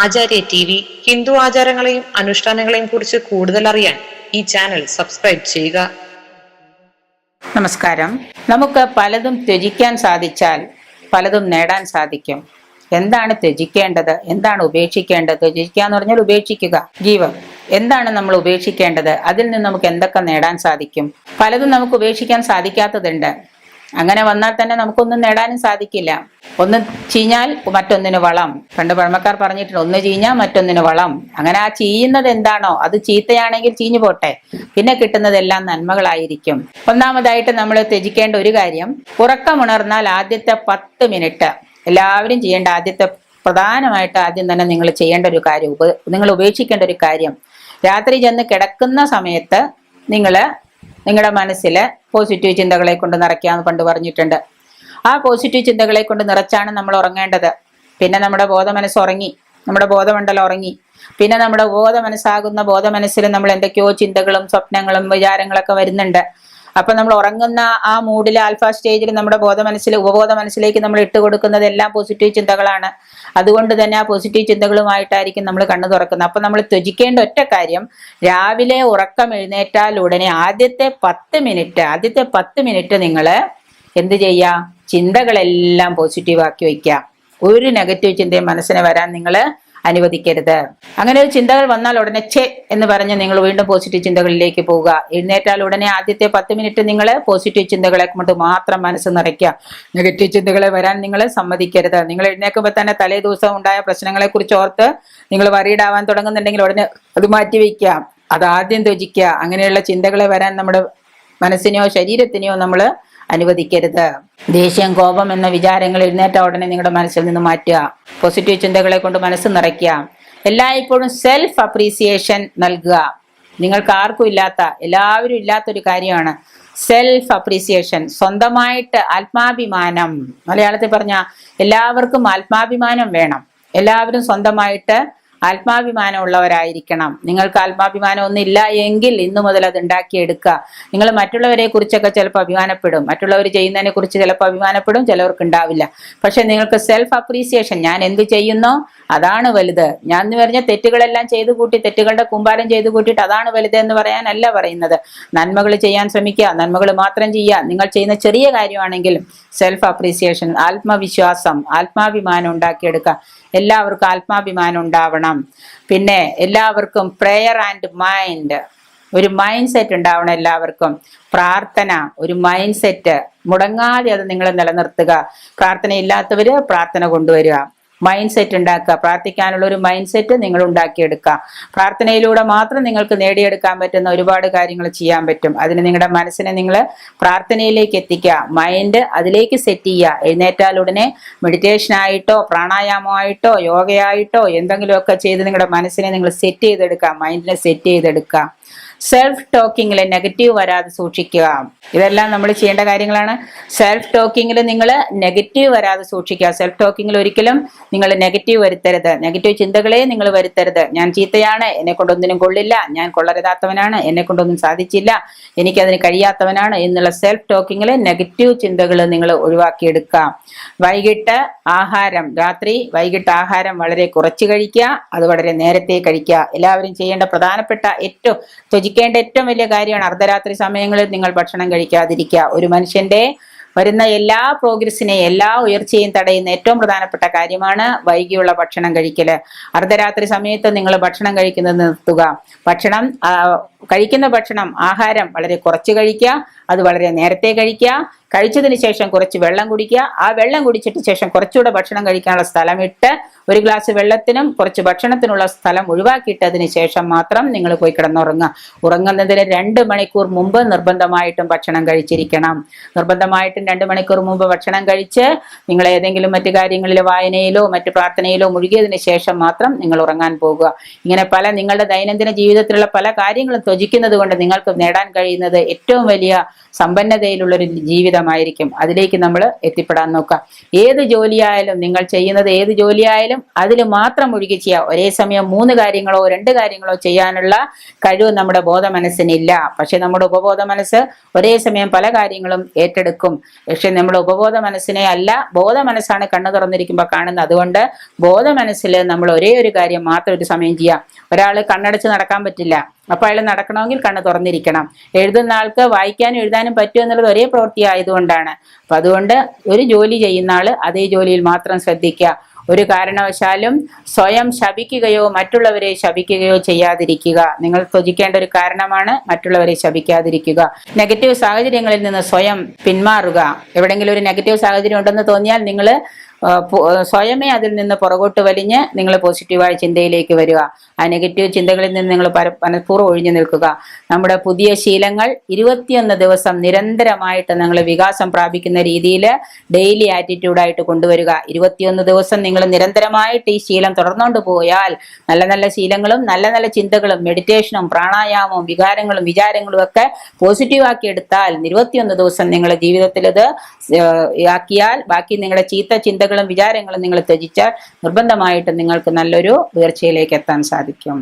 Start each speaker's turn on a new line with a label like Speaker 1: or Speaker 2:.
Speaker 1: ആചാര്യ TV Hindu ആചാരങ്ങളെയും അനുഷ്ഠാനങ്ങളെയും കുറിച്ച് കൂടുതൽ അറിയാൻ ഈ ചാനൽ സബ്സ്ക്രൈബ് ചെയ്യുക.
Speaker 2: നമസ്കാരം. നമുക്ക് പലതും ത്യജിക്കാൻ സാധിച്ചാൽ പലതും നേടാൻ സാധിക്കും. എന്താണ് ത്യജിക്കേണ്ടത്, എന്താണ് ഉപേക്ഷിക്കേണ്ടത്? ത്യജിക്കുക എന്ന് പറഞ്ഞാൽ ഉപേക്ഷിക്കുക, ഗീവ്. എന്താണ് നമ്മൾ ഉപേക്ഷിക്കേണ്ടത്? അതിൽ നിന്ന് നമുക്ക് എന്തൊക്കെ നേടാൻ സാധിക്കും? പലതും നമുക്ക് ഉപേക്ഷിക്കാൻ സാധിക്കാത്തതുണ്ട്. അങ്ങനെ വന്നാൽ തന്നെ നമുക്കൊന്നും നേടാനും സാധിക്കില്ല. ഒന്ന് ചീഞ്ഞാൽ മറ്റൊന്നിന് വളം. പണ്ട് പഴമക്കാർ പറഞ്ഞിട്ടുണ്ട്, ഒന്ന് ചീഞ്ഞാൽ മറ്റൊന്നിന് വളം. അങ്ങനെ ആ ചീയുന്നത് എന്താണോ അത് ചീത്തയാണെങ്കിൽ ചീഞ്ഞു പോട്ടെ, പിന്നെ കിട്ടുന്നതെല്ലാം നന്മകളായിരിക്കും. ഒന്നാമതായിട്ട് നമ്മൾ ത്യജിക്കേണ്ട ഒരു കാര്യം, ഉറക്കമുണർന്നാൽ ആദ്യത്തെ 10 മിനിറ്റ് എല്ലാവരും ചെയ്യേണ്ട പ്രധാനമായിട്ട് ആദ്യം തന്നെ നിങ്ങൾ ചെയ്യേണ്ട ഒരു കാര്യം, നിങ്ങൾ ഉപേക്ഷിക്കേണ്ട ഒരു കാര്യം, രാത്രി ചെന്ന് കിടക്കുന്ന സമയത്ത് നിങ്ങളുടെ മനസ്സിൽ പോസിറ്റീവ് ചിന്തകളെ കൊണ്ട് നിറയ്ക്കാന്ന് പണ്ട് പറഞ്ഞിട്ടുണ്ട്. ആ പോസിറ്റീവ് ചിന്തകളെ കൊണ്ട് നിറച്ചാണ് നമ്മൾ ഉറങ്ങേണ്ടത്. പിന്നെ നമ്മുടെ ബോധമനസ്സ് ഉറങ്ങി, നമ്മുടെ ബോധമണ്ഡലം ഉറങ്ങി. പിന്നെ നമ്മുടെ ബോധമനസ്സാകുന്ന ബോധമനസ്സിൽ നമ്മൾ എന്തൊക്കെയോ ചിന്തകളും സ്വപ്നങ്ങളും വിചാരങ്ങളൊക്കെ വരുന്നുണ്ട്. അപ്പൊ നമ്മൾ ഉറങ്ങുന്ന ആ മൂഡിൽ, ആൽഫ സ്റ്റേജിൽ നമ്മുടെ ഉപബോധ മനസ്സിലേക്ക് നമ്മൾ ഇട്ടുകൊടുക്കുന്നത് എല്ലാം പോസിറ്റീവ് ചിന്തകളാണ്. അതുകൊണ്ട് തന്നെ ആ പോസിറ്റീവ് ചിന്തകളുമായിട്ടായിരിക്കും നമ്മൾ കണ്ണു തുറക്കുന്നത്. അപ്പൊ നമ്മൾ ത്യജിക്കേണ്ട ഒറ്റ കാര്യം, രാവിലെ ഉറക്കം എഴുന്നേറ്റാൽ ഉടനെ ആദ്യത്തെ 10 മിനിറ്റ് നിങ്ങൾ എന്ത് ചെയ്യുക? ചിന്തകളെല്ലാം പോസിറ്റീവ് ആക്കി വയ്ക്കുക. ഒരു നെഗറ്റീവ് ചിന്തയും മനസ്സിന് വരാൻ നിങ്ങൾ അനുവദിക്കരുത്. അങ്ങനെ ഒരു ചിന്തകൾ വന്നാൽ ഉടനെ ഛേ എന്ന് പറഞ്ഞ് നിങ്ങൾ വീണ്ടും പോസിറ്റീവ് ചിന്തകളിലേക്ക് പോവുക. എഴുന്നേറ്റാൽ ഉടനെ ആദ്യത്തെ 10 മിനിറ്റ് നിങ്ങൾ പോസിറ്റീവ് ചിന്തകളെ കൊണ്ട് മാത്രം മനസ്സ് നിറയ്ക്കുക. നെഗറ്റീവ് ചിന്തകളെ വരാൻ നിങ്ങൾ സമ്മതിക്കരുത്. നിങ്ങൾ എഴുന്നേൽക്കുമ്പോൾ തന്നെ തലേ ദിവസം ഉണ്ടായ പ്രശ്നങ്ങളെ കുറിച്ച് ഓർത്ത് നിങ്ങൾ വറീഡാവാൻ തുടങ്ങുന്നുണ്ടെങ്കിൽ ഉടനെ അത് മാറ്റി വയ്ക്കുക, അതാദ്യം ത്യജിക്കുക. അങ്ങനെയുള്ള ചിന്തകളെ വരാൻ നമ്മുടെ മനസ്സിനെയോ ശരീരത്തിനെയോ നമ്മൾ അനുവദിക്കരുത്. ദേഷ്യം, കോപം എന്ന വിചാരങ്ങൾ എഴുന്നേറ്റ ഉടനെ നിങ്ങളുടെ മനസ്സിൽ നിന്ന് മാറ്റുക. പോസിറ്റീവ് ചിന്തകളെ കൊണ്ട് മനസ്സ് നിറയ്ക്കുക. എല്ലായ്പ്പോഴും സെൽഫ് അപ്രീസിയേഷൻ നൽകുക. നിങ്ങൾക്ക് ആർക്കും ഇല്ലാത്ത, എല്ലാവരും ഇല്ലാത്തൊരു കാര്യമാണ് സെൽഫ് അപ്രീസിയേഷൻ. സ്വന്തമായിട്ട് ആത്മാഭിമാനം. മലയാളത്തിൽ പറഞ്ഞ എല്ലാവർക്കും ആത്മാഭിമാനം വേണം. എല്ലാവരും സ്വന്തമായിട്ട് ആത്മാഭിമാനം ഉള്ളവരായിരിക്കണം. നിങ്ങൾക്ക് ആത്മാഭിമാനം ഒന്നും ഇല്ല എങ്കിൽ ഇന്നു മുതൽ അത് ഉണ്ടാക്കിയെടുക്കുക. നിങ്ങൾ മറ്റുള്ളവരെ കുറിച്ചൊക്കെ ചിലപ്പോൾ അഭിമാനപ്പെടും, മറ്റുള്ളവർ ചെയ്യുന്നതിനെ കുറിച്ച് ചിലപ്പോൾ അഭിമാനപ്പെടും, ചിലവർക്ക് ഉണ്ടാവില്ല. പക്ഷെ നിങ്ങൾക്ക് സെൽഫ് അപ്രീസിയേഷൻ, ഞാൻ എന്ത് ചെയ്യുന്നോ അതാണ് വലുത്. ഞാൻ എന്ന് പറഞ്ഞാൽ തെറ്റുകളെല്ലാം ചെയ്തു കൂട്ടി, തെറ്റുകളുടെ കൂമ്പാരം ചെയ്തു കൂട്ടിയിട്ട് അതാണ് വലുത് എന്ന് പറയാനല്ല പറയുന്നത്. നന്മകൾ ചെയ്യാൻ ശ്രമിക്കുക, നന്മകൾ മാത്രം ചെയ്യുക. നിങ്ങൾ ചെയ്യുന്ന ചെറിയ കാര്യമാണെങ്കിലും സെൽഫ് അപ്രീസിയേഷൻ, ആത്മവിശ്വാസം, ആത്മാഭിമാനം ഉണ്ടാക്കിയെടുക്കുക. എല്ലാവർക്കും ആത്മാഭിമാനം ഉണ്ടാവണം. പിന്നെ എല്ലാവർക്കും പ്രെയർ ആൻഡ് മൈൻഡ്, ഒരു മൈൻഡ് സെറ്റ് ഉണ്ടാവണം എല്ലാവർക്കും. പ്രാർത്ഥന, ഒരു മൈൻഡ് സെറ്റ് മുടങ്ങാതെ അത് നിങ്ങൾ നിലനിർത്തുക. പ്രാർത്ഥനയില്ലാത്തവര് പ്രാർത്ഥന കൊണ്ടുവരിക. മൈൻഡ് സെറ്റ് ഉണ്ടാക്കുക. പ്രാർത്ഥിക്കാനുള്ള ഒരു മൈൻഡ് സെറ്റ് നിങ്ങൾ ഉണ്ടാക്കിയെടുക്കുക. പ്രാർത്ഥനയിലൂടെ മാത്രം നിങ്ങൾക്ക് നേടിയെടുക്കാൻ പറ്റുന്ന ഒരുപാട് കാര്യങ്ങൾ ചെയ്യാൻ പറ്റും. അതിന് നിങ്ങളുടെ മനസ്സിനെ നിങ്ങൾ പ്രാർത്ഥനയിലേക്ക് എത്തിക്കുക, മൈൻഡ് അതിലേക്ക് സെറ്റ് ചെയ്യുക. എഴുന്നേറ്റാൽ ഉടനെ മെഡിറ്റേഷൻ ആയിട്ടോ പ്രാണായാമം ആയിട്ടോ യോഗയായിട്ടോ എന്തെങ്കിലുമൊക്കെ ചെയ്ത് നിങ്ങളുടെ മനസ്സിനെ നിങ്ങൾ സെറ്റ് ചെയ്തെടുക്കുക, മൈൻഡിനെ സെറ്റ് ചെയ്തെടുക്കുക. സെൽഫ് ടോക്കിങ്ങിൽ നെഗറ്റീവ് വരാതെ സൂക്ഷിക്കുക. ഇതെല്ലാം നമ്മൾ ചെയ്യേണ്ട കാര്യങ്ങളാണ്. സെൽഫ് ടോക്കിങ്ങിൽ നിങ്ങൾ നെഗറ്റീവ് വരാതെ സൂക്ഷിക്കുക. സെൽഫ് ടോക്കിങ്ങിൽ ഒരിക്കലും നിങ്ങൾ നെഗറ്റീവ് വരുത്തരുത്, നെഗറ്റീവ് ചിന്തകളെ നിങ്ങൾ വരുത്തരുത്. ഞാൻ ചീത്തയാണ്, എന്നെ കൊണ്ടൊന്നിനും കൊള്ളില്ല, ഞാൻ കൊള്ളരുതാത്തവനാണ്, എന്നെ കൊണ്ടൊന്നും സാധിച്ചില്ല, എനിക്കതിന് കഴിയാത്തവനാണ് എന്നുള്ള സെൽഫ് ടോക്കിങ്ങിൽ നെഗറ്റീവ് ചിന്തകൾ നിങ്ങൾ ഒഴിവാക്കിയെടുക്കുക. വൈകിട്ട് ആഹാരം വളരെ കുറച്ച് കഴിക്കുക, അത് വളരെ നേരത്തെ കഴിക്കുക. എല്ലാവരും ചെയ്യേണ്ട പ്രധാനപ്പെട്ട ത്യജിക്കേണ്ട ഏറ്റവും വലിയ കാര്യമാണ് അർദ്ധരാത്രി സമയങ്ങളിൽ നിങ്ങൾ ഭക്ഷണം കഴിക്കാതിരിക്കുക. ഒരു മനുഷ്യന്റെ വരുന്ന എല്ലാ പ്രോഗ്രസിനെയും എല്ലാ ഉയർച്ചയും തടയുന്ന ഏറ്റവും പ്രധാനപ്പെട്ട കാര്യമാണ് വൈകിയുള്ള ഭക്ഷണം കഴിക്കല്. അർദ്ധരാത്രി സമയത്ത് നിങ്ങൾ ഭക്ഷണം കഴിക്കുന്നത് നിർത്തുക. കഴിക്കുന്ന ആഹാരം വളരെ കുറച്ച് കഴിക്കുക, അത് വളരെ നേരത്തെ കഴിക്കുക. കഴിച്ചതിന് ശേഷം കുറച്ച് വെള്ളം കുടിക്കുക. ആ വെള്ളം കുടിച്ചിട്ട് ശേഷം കുറച്ചുകൂടെ ഭക്ഷണം കഴിക്കാനുള്ള സ്ഥലം ഇട്ട്, ഒരു ഗ്ലാസ് വെള്ളത്തിനും കുറച്ച് ഭക്ഷണത്തിനുള്ള സ്ഥലം ഒഴിവാക്കിയിട്ടതിന് ശേഷം മാത്രം നിങ്ങൾ പോയി കിടന്നുറങ്ങുക. ഉറങ്ങുന്നതിന് 2 മണിക്കൂർ മുമ്പ് നിർബന്ധമായിട്ടും ഭക്ഷണം കഴിച്ചിരിക്കണം. നിർബന്ധമായിട്ടും 2 മണിക്കൂർ മുമ്പ് ഭക്ഷണം കഴിച്ച് നിങ്ങൾ ഏതെങ്കിലും മറ്റു കാര്യങ്ങളിലോ വായനയിലോ മറ്റു പ്രാർത്ഥനയിലോ മുഴുകിയതിന് ശേഷം മാത്രം നിങ്ങൾ ഉറങ്ങാൻ പോകുക. ഇങ്ങനെ നിങ്ങളുടെ ദൈനംദിന ജീവിതത്തിലുള്ള പല കാര്യങ്ങളും ത്യജിക്കുന്നത് കൊണ്ട് നിങ്ങൾക്ക് നേടാൻ കഴിയുന്നത് ഏറ്റവും വലിയ സമ്പന്നതയിലുള്ളൊരു ജീവിതമായിരിക്കും. അതിലേക്ക് നമ്മൾ എത്തിപ്പെടാൻ നോക്കുക. ഏത് ജോലിയായാലും, നിങ്ങൾ ചെയ്യുന്നത് ഏത് ജോലിയായാലും അതിൽ മാത്രം മുഴുകി ചെയ്യുക. ഒരേ സമയം 3 കാര്യങ്ങളോ 2 കാര്യങ്ങളോ ചെയ്യാനുള്ള കഴിവ് നമ്മുടെ ബോധ മനസ്സിനില്ല. പക്ഷെ നമ്മുടെ ഉപബോധ മനസ്സ് ഒരേ സമയം പല കാര്യങ്ങളും ഏറ്റെടുക്കും. പക്ഷെ നമ്മുടെ ഉപബോധ മനസ്സിനെ അല്ല, ബോധ മനസ്സാണ് കണ്ണു തുറന്നിരിക്കുമ്പോൾ കാണുന്നത്. അതുകൊണ്ട് ബോധ മനസ്സിൽ നമ്മൾ ഒരേ ഒരു കാര്യം മാത്രം ഒരു സമയം ചെയ്യാം. ഒരാൾ കണ്ണടച്ച് നടക്കാൻ പറ്റില്ല, അപ്പൊ അയാൾ നടക്കണമെങ്കിൽ കണ്ണ് തുറന്നിരിക്കണം. എഴുതുന്ന ആൾക്ക് വായിക്കാനും എഴുതാനും പറ്റും എന്നുള്ളത് ഒരേ പ്രവൃത്തി ആയതുകൊണ്ടാണ്. അപ്പൊ അതുകൊണ്ട് ഒരു ജോലി ചെയ്യുന്ന ആള് അതേ ജോലിയിൽ മാത്രം ശ്രദ്ധിക്കുക. ഒരു കാരണവശാലും സ്വയം ശപിക്കുകയോ മറ്റുള്ളവരെ ശപിക്കുകയോ ചെയ്യാതിരിക്കുക. നിങ്ങൾ ത്യജിക്കേണ്ട ഒരു കാരണമാണ് മറ്റുള്ളവരെ ശപിക്കാതിരിക്കുക. നെഗറ്റീവ് സാഹചര്യങ്ങളിൽ നിന്ന് സ്വയം പിന്മാറുക. എവിടെയെങ്കിലും ഒരു നെഗറ്റീവ് സാഹചര്യം ഉണ്ടെന്ന് തോന്നിയാൽ നിങ്ങൾ സ്വയമേ അതിൽ നിന്ന് പുറകോട്ട് വലിഞ്ഞ് നിങ്ങൾ പോസിറ്റീവായ ചിന്തയിലേക്ക് വരിക. ആ നെഗറ്റീവ് ചിന്തകളിൽ നിന്ന് നിങ്ങൾ മനഃപൂർവ്വം ഒഴിഞ്ഞു നിൽക്കുക. നമ്മുടെ പുതിയ ശീലങ്ങൾ 21 ദിവസം നിരന്തരമായിട്ട് നിങ്ങൾ വികാസം പ്രാപിക്കുന്ന രീതിയിൽ ഡെയിലി ആറ്റിറ്റ്യൂഡായിട്ട് കൊണ്ടുവരിക. 21 ദിവസം നിങ്ങൾ നിരന്തരമായിട്ട് ഈ ശീലം തുടർന്നുകൊണ്ട് പോയാൽ നല്ല നല്ല ശീലങ്ങളും നല്ല നല്ല ചിന്തകളും മെഡിറ്റേഷനും പ്രാണായാമവും വികാരങ്ങളും വിചാരങ്ങളും ഒക്കെ പോസിറ്റീവ് ആക്കി എടുത്താൽ 21 ദിവസം നിങ്ങളുടെ ജീവിതത്തിൽ ഇത് ആക്കിയാൽ ബാക്കി നിങ്ങളുടെ ചീത്ത ചിന്തകളും വിചാരങ്ങളും നിങ്ങൾ ത്യജിച്ചാൽ നിർബന്ധമായിട്ടും നിങ്ങൾക്ക് നല്ലൊരു ഉയർച്ചയിലേക്ക് എത്താൻ സാധിക്കും.